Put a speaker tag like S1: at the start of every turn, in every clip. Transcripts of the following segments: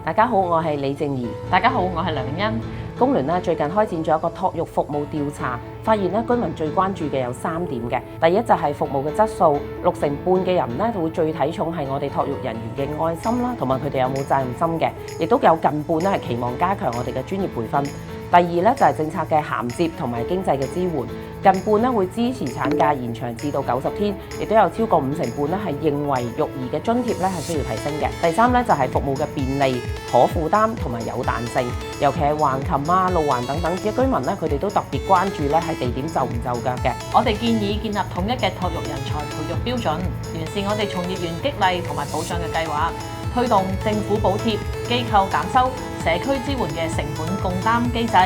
S1: 大家好，我係李靜怡。
S2: 大家好，我係梁欣。
S1: 工聯咧最近開展咗一個托育服務調查，發現咧居民最關注嘅有3點嘅。第一就係服務嘅質素，60%嘅人咧會最睇重係我哋托育人員嘅愛心啦，同埋佢哋有冇責任心嘅，亦都有近半咧係期望加強我哋嘅專業培訓。第二咧就係政策嘅銜接同埋經濟嘅支援，近半咧會支持產假延長至到90天，亦都有超過50%半咧係認為育兒嘅津貼咧係需要提升嘅。第三咧就係服務嘅便利、可負擔同埋有彈性，尤其係橫琴啊、路環等等嘅居民咧，佢哋都特別關注咧係地點就唔就腳嘅。
S2: 我哋建議建立統一嘅托育人才培育標準，完善我哋從業員激勵同埋保障嘅計劃，推動政府補貼、機構減收、社區支援嘅成本共擔機制，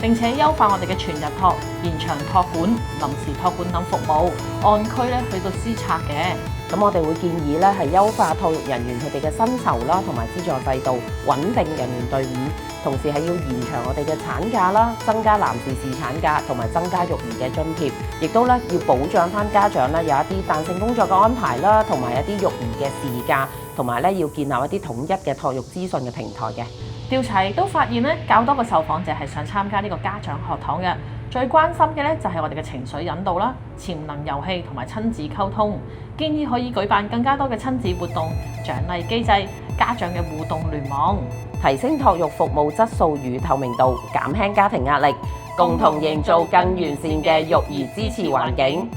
S2: 並且優化我哋嘅全日托、延長托管、臨時托管等服務，按區咧去到施策嘅。
S1: 咁我哋會建議咧係優化托育人員佢哋嘅薪酬啦，同埋資助制度，穩定人員隊伍，同時係要延長我哋嘅產假啦，增加男士侍產假，同埋增加育兒嘅津貼，亦都咧要保障翻家長咧有一啲彈性工作嘅安排啦，同埋一啲育兒嘅事假，同埋咧要建立一啲統一嘅托育資訊嘅平台嘅。
S2: 調查亦都發現咧，較多嘅受訪者係想參加呢個家長學堂嘅。最關心嘅咧就係我哋嘅情緒引導啦、潛能遊戲同埋親子溝通，建議可以舉辦更加多嘅親子活動、獎勵機制、家長嘅互動聯網，
S1: 提升托育服務質素與透明度，減輕家庭壓力，共同營造更完善嘅育兒支持環境。